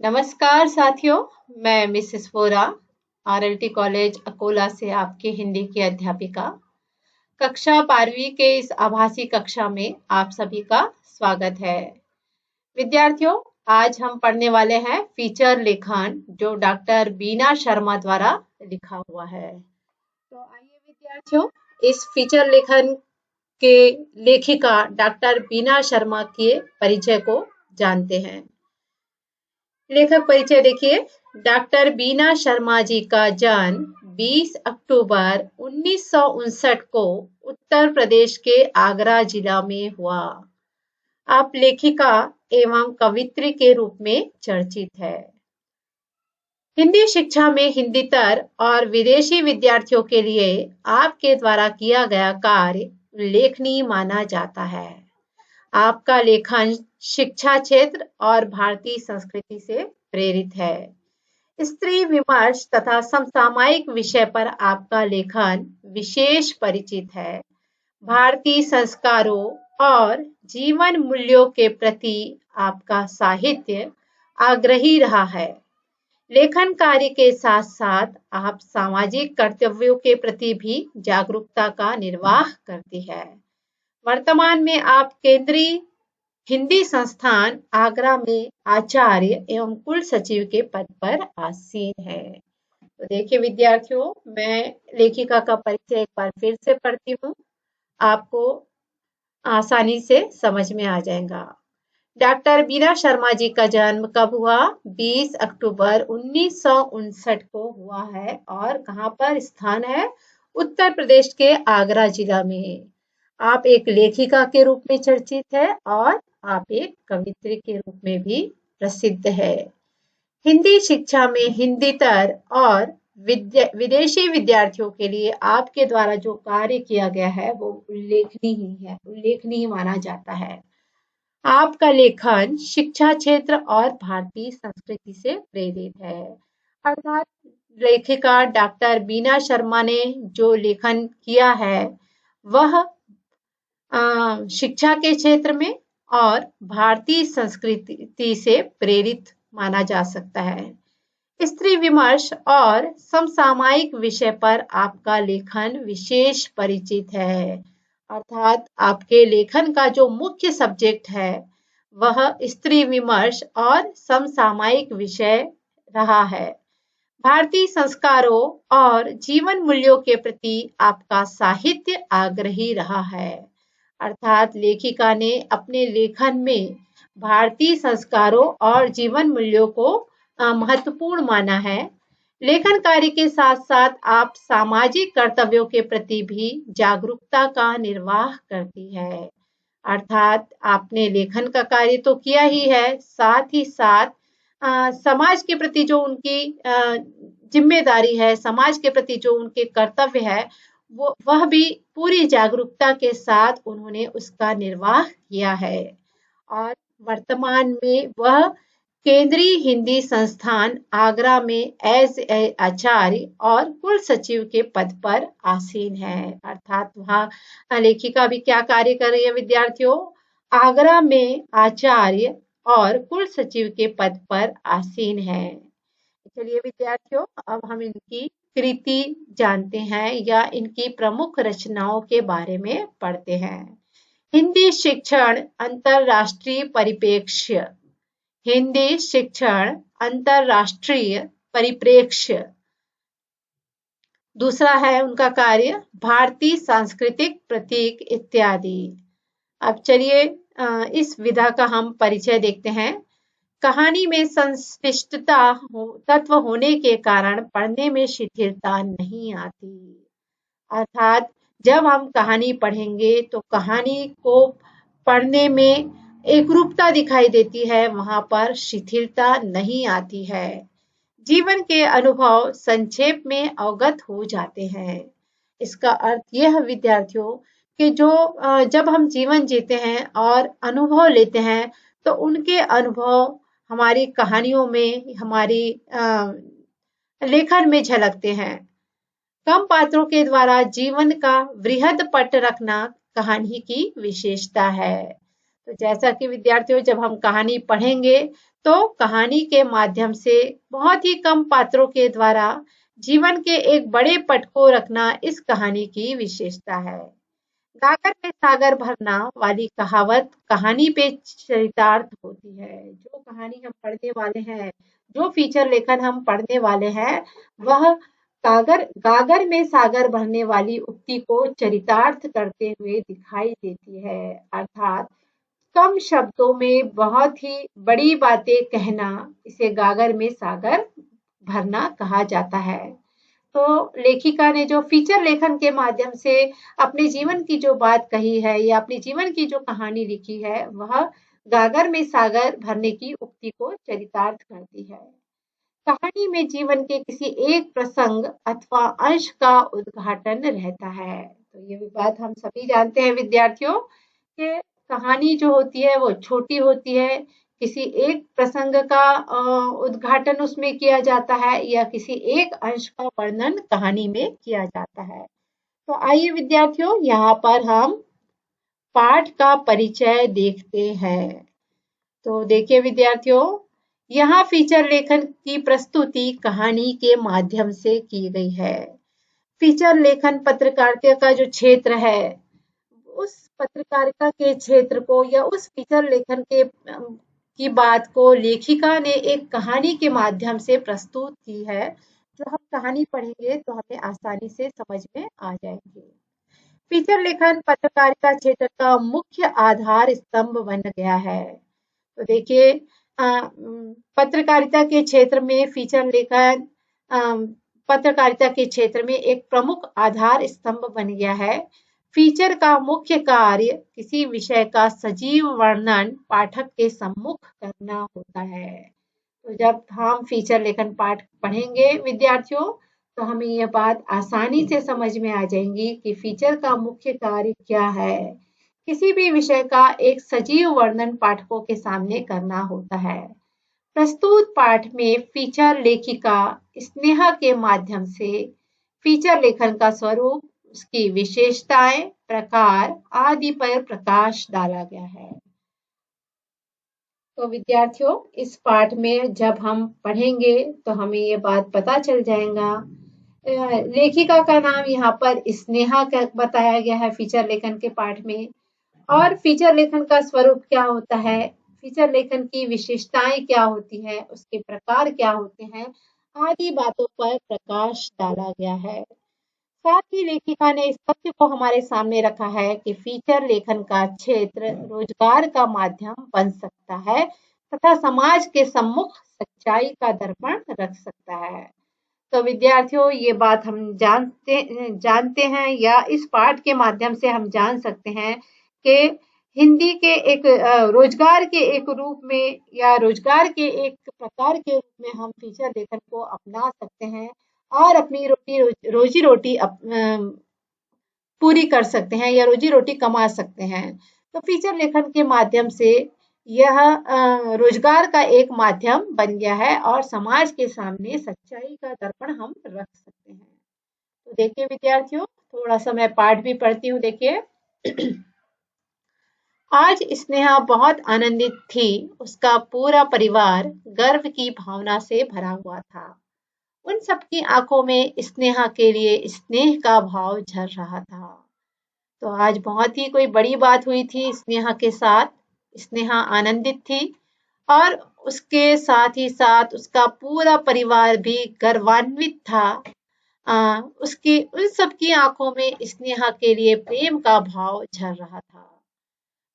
नमस्कार साथियों, मैं मिसेस वोरा आरएलटी कॉलेज अकोला से आपकी हिंदी की अध्यापिका। कक्षा 12वीं के इस आभासी कक्षा में आप सभी का स्वागत है। विद्यार्थियों, आज हम पढ़ने वाले हैं फीचर लेखन जो डॉक्टर बीना शर्मा द्वारा लिखा हुआ है। तो आइए विद्यार्थियों, इस फीचर लेखन के लेखिका डॉक्टर बीना शर्मा के परिचय को जानते हैं। लेखक परिचय देखिए। डॉक्टर बीना शर्मा जी का जन्म 20 अक्टूबर 1959 को उत्तर प्रदेश के आगरा जिला में हुआ। आप लेखिका एवं कवित्री के रूप में चर्चित है। हिंदी शिक्षा में हिंदीतर और विदेशी विद्यार्थियों के लिए आपके द्वारा किया गया कार्य उल्लेखनीय माना जाता है। आपका लेखन शिक्षा क्षेत्र और भारतीय संस्कृति से प्रेरित है। स्त्री विमर्श तथा समसामयिक विषय पर आपका लेखन विशेष परिचित है। भारतीय संस्कारों और जीवन मूल्यों के प्रति आपका साहित्य आग्रही रहा है। लेखन कार्य के साथ साथ आप सामाजिक कर्तव्यों के प्रति भी जागरूकता का निर्वाह करती है। वर्तमान में आप केंद्रीय हिंदी संस्थान आगरा में आचार्य एवं कुल सचिव के पद पर आसीन है। तो देखिए विद्यार्थियों, मैं लेखिका का परिचय एक बार फिर से पढ़ती हूँ, आपको आसानी से समझ में आ जाएगा। डॉक्टर बीना शर्मा जी का जन्म कब हुआ? 20 अक्टूबर 1959 को हुआ है। और कहाँ पर स्थान है? उत्तर प्रदेश के आगरा जिला में। आप एक लेखिका के रूप में चर्चित है और आप एक कवित्री के रूप में भी प्रसिद्ध है। हिंदी शिक्षा में हिंदीतर और विदेशी विद्यार्थियों के लिए आपके द्वारा जो कार्य किया गया है वो उल्लेखनीय माना जाता है। आपका लेखन शिक्षा क्षेत्र और भारतीय संस्कृति से प्रेरित है। अर्थात लेखिका डॉक्टर बीना शर्मा ने जो लेखन किया है वह शिक्षा के क्षेत्र में और भारतीय संस्कृति से प्रेरित माना जा सकता है। स्त्री विमर्श और समसामयिक विषय पर आपका लेखन विशेष परिचित है। अर्थात आपके लेखन का जो मुख्य सब्जेक्ट है वह स्त्री विमर्श और समसामयिक विषय रहा है। भारतीय संस्कारों और जीवन मूल्यों के प्रति आपका साहित्य आग्रही रहा है। अर्थात लेखिका ने अपने लेखन में भारतीय संस्कारों और जीवन मूल्यों को महत्वपूर्ण माना है। लेखन कार्य के साथ साथ आप सामाजिक कर्तव्यों के प्रति भी जागरूकता का निर्वाह करती है। अर्थात आपने लेखन का कार्य तो किया ही है, साथ ही साथ समाज के प्रति जो उनकी जिम्मेदारी है, समाज के प्रति जो उनके कर्तव्य है वह भी पूरी जागरूकता के साथ उन्होंने उसका निर्वाह किया है। और वर्तमान में वह केंद्रीय हिंदी संस्थान आगरा में एज आचार्य और कुल सचिव के पद पर आसीन है। अर्थात वहाँ लेखिका भी क्या कार्य कर रही है विद्यार्थियों? आगरा में आचार्य और कुल सचिव के पद पर आसीन है। चलिए विद्यार्थियों, अब हम इनकी कृति जानते हैं या इनकी प्रमुख रचनाओं के बारे में पढ़ते हैं। हिंदी शिक्षण अंतरराष्ट्रीय परिप्रेक्ष्य। हिंदी शिक्षण अंतरराष्ट्रीय परिप्रेक्ष्य। दूसरा है उनका कार्य भारतीय सांस्कृतिक प्रतीक इत्यादि। अब चलिए इस विधा का हम परिचय देखते हैं। कहानी में संश्लिष्टता तत्व होने के कारण पढ़ने में शिथिलता नहीं आती। अर्थात जब हम कहानी पढ़ेंगे तो कहानी को पढ़ने में एकरूपता दिखाई देती है, वहां पर शिथिलता नहीं आती है। जीवन के अनुभव संक्षेप में अवगत हो जाते हैं। इसका अर्थ यह है विद्यार्थियों कि जब हम जीवन जीते हैं और अनुभव लेते हैं तो उनके अनुभव हमारी कहानियों में, हमारी लेखन में झलकते हैं। कम पात्रों के द्वारा जीवन का वृहद पट रखना कहानी की विशेषता है। तो जैसा कि विद्यार्थियों जब हम कहानी पढ़ेंगे तो कहानी के माध्यम से बहुत ही कम पात्रों के द्वारा जीवन के एक बड़े पट को रखना इस कहानी की विशेषता है। गागर में सागर भरना वाली कहावत कहानी पे चरितार्थ होती है। जो कहानी हम पढ़ने वाले हैं, जो फीचर लेखन हम पढ़ने वाले हैं, वह गागर में सागर भरने वाली उक्ति को चरितार्थ करते हुए दिखाई देती है। अर्थात कम शब्दों में बहुत ही बड़ी बातें कहना, इसे गागर में सागर भरना कहा जाता है। तो लेखिका ने जो फीचर लेखन के माध्यम से अपने जीवन की जो बात कही है या अपने जीवन की जो कहानी लिखी है, वह गागर में सागर भरने की उक्ति को चरितार्थ करती है। कहानी में जीवन के किसी एक प्रसंग अथवा अंश का उद्घाटन रहता है। तो ये भी बात हम सभी जानते हैं विद्यार्थियों कि कहानी जो होती है वो छोटी होती है, किसी एक प्रसंग का उद्घाटन उसमें किया जाता है या किसी एक अंश का वर्णन कहानी में किया जाता है। तो आइए विद्यार्थियों, यहाँ पर हम पाठ का परिचय देखते हैं। तो देखिए विद्यार्थियों, यहाँ फीचर लेखन की प्रस्तुति कहानी के माध्यम से की गई है। फीचर लेखन पत्रकारिता का जो क्षेत्र है, उस पत्रकारिता के क्षेत्र को या उस फीचर लेखन के की बात को लेखिका ने एक कहानी के माध्यम से प्रस्तुत की है। जो हम कहानी पढ़ेंगे तो हमें आसानी से समझ में आ जाएगी। फीचर लेखन पत्रकारिता क्षेत्र का मुख्य आधार स्तंभ बन गया है। तो देखिए, पत्रकारिता के क्षेत्र में फीचर लेखन पत्रकारिता के क्षेत्र में एक प्रमुख आधार स्तंभ बन गया है। फीचर का मुख्य कार्य किसी विषय का सजीव वर्णन पाठक के सम्मुख करना होता है। तो जब हम फीचर लेखन पाठ पढ़ेंगे विद्यार्थियों, तो हमें यह बात आसानी से समझ में आ जाएगी कि फीचर का मुख्य कार्य क्या है। किसी भी विषय का एक सजीव वर्णन पाठकों के सामने करना होता है। प्रस्तुत पाठ में फीचर लेखिका स्नेहा के माध्यम से फीचर लेखन का स्वरूप, उसकी विशेषताएं, प्रकार आदि पर प्रकाश डाला गया है। तो विद्यार्थियों, इस पाठ में जब हम पढ़ेंगे तो हमें ये बात पता चल जाएगा। लेखिका का नाम यहाँ पर स्नेहा का बताया गया है फीचर लेखन के पाठ में। और फीचर लेखन का स्वरूप क्या होता है, फीचर लेखन की विशेषताएं क्या होती है, उसके प्रकार क्या होते हैं, आदि बातों पर प्रकाश डाला गया है। साथ ही लेखिका ने इस तथ्य को हमारे सामने रखा है कि फीचर लेखन का क्षेत्र रोजगार का माध्यम बन सकता है तथा समाज के सम्मुख सच्चाई का दर्पण रख सकता है। तो विद्यार्थियों, ये बात हम जानते हैं या इस पाठ के माध्यम से हम जान सकते हैं कि हिंदी के एक रोजगार के एक रूप में या रोजगार के एक प्रकार के रूप में हम फीचर लेखन को अपना सकते हैं और अपनी रोजी रोटी पूरी कर सकते हैं या रोजी रोटी कमा सकते हैं। तो फीचर लेखन के माध्यम से यह रोजगार का एक माध्यम बन गया है और समाज के सामने सच्चाई का दर्पण हम रख सकते हैं। तो देखिए विद्यार्थियों, थोड़ा सा मैं पाठ भी पढ़ती हूँ। देखिए, आज स्नेहा बहुत आनंदित थी। उसका पूरा परिवार गर्व की भावना से भरा हुआ था। उन सबकी आंखों में स्नेहा के लिए स्नेह का भाव झर रहा था। तो आज बहुत ही कोई बड़ी बात हुई थी स्नेहा के साथ। स्नेहा आनंदित थी और उसके साथ ही साथ उसका पूरा परिवार भी गर्वान्वित था। उसकी उन सबकी आंखों में स्नेहा के लिए प्रेम का भाव झर रहा था।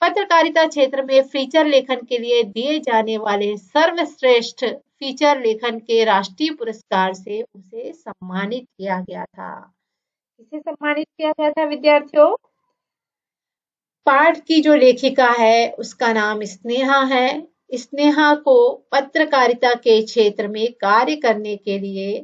पत्रकारिता क्षेत्र में फीचर लेखन के लिए दिए जाने वाले सर्वश्रेष्ठ फीचर लेखन के राष्ट्रीय पुरस्कार से उसे सम्मानित किया गया था। किसे सम्मानित किया गया था विद्यार्थियों? पाठ की जो लेखिका है उसका नाम स्नेहा है। स्नेहा को पत्रकारिता के क्षेत्र में कार्य करने के लिए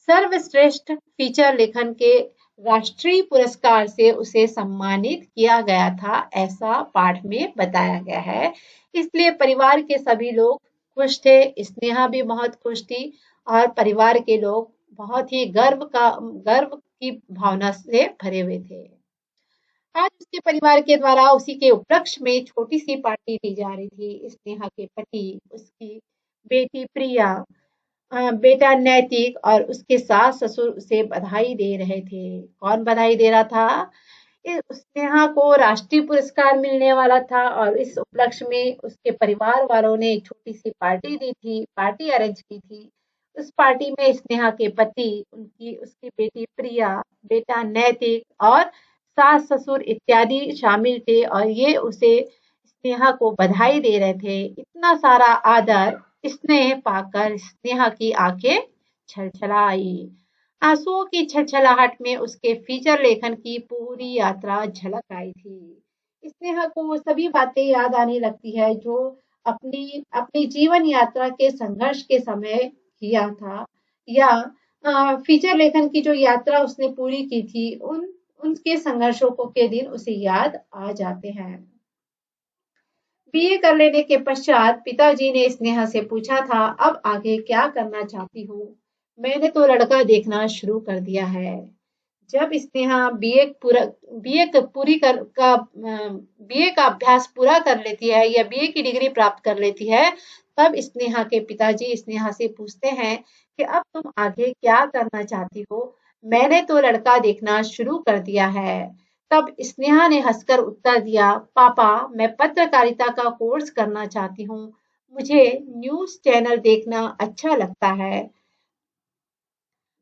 सर्वश्रेष्ठ फीचर लेखन के राष्ट्रीय पुरस्कार से उसे सम्मानित किया गया था, ऐसा पाठ में बताया गया है। इसलिए परिवार के सभी लोग खुश थे, स्नेहा भी बहुत खुश थी और परिवार के लोग बहुत ही गर्व की भावना से भरे हुए थे। आज उसके परिवार के द्वारा उसी के उपलक्ष्य में छोटी सी पार्टी दी जा रही थी। स्नेहा के पति, उसकी बेटी प्रिया, बेटा नैतिक और उसके सास ससुर उसे बधाई दे रहे थे। कौन बधाई दे रहा था? स्नेहा को राष्ट्रीय पुरस्कार मिलने वाला था और इस उपलक्ष्य में उसके परिवार वालों ने एक छोटी सी पार्टी दी थी, पार्टी अरेंज की थी। उस पार्टी में स्नेहा के पति, उनकी उसकी बेटी प्रिया, बेटा नैतिक और सास ससुर इत्यादि शामिल थे और ये उसे स्नेहा को बधाई दे रहे थे। इतना सारा आदर, स्नेह पाकर स्नेहा की आंखें छलछलाई। आंसुओं की छलछलाहट में उसके फीचर लेखन की पूरी यात्रा झलक आई थी। स्नेहा को वो सभी बातें याद आने लगती है जो अपनी अपनी जीवन यात्रा के संघर्ष के समय किया था, या फीचर लेखन की जो यात्रा उसने पूरी की थी, उन उनके संघर्षों को के दिन उसे याद आ जाते हैं। बीए कर लेने के पश्चात पिताजी ने स्नेहा से पूछा था, अब आगे क्या करना चाहती हो? मैंने तो लड़का देखना शुरू कर दिया है। जब स्नेहा बीए क- पूरी कर का बीए का अभ्यास पूरा कर लेती है या बीए की डिग्री प्राप्त कर लेती है, तब स्नेहा के पिताजी स्नेहा से पूछते हैं कि अब तुम आगे क्या करना चाहती हो? मैंने तो लड़का देखना शुरू कर दिया है। तब स्नेहा ने हंसकर उत्तर दिया, पापा, मैं पत्रकारिता का कोर्स करना चाहती हूँ। मुझे न्यूज़ चैनल देखना अच्छा लगता है।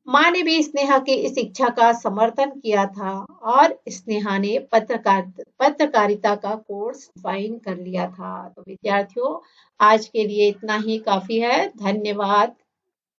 माँ ने भी स्नेहा की इस इच्छा का समर्थन किया था और स्नेहा ने पत्रकारिता का कोर्स ज्वाइन कर लिया था। तो विद्यार्थियों, आज के लिए इतना ही काफी है। धन्यवाद।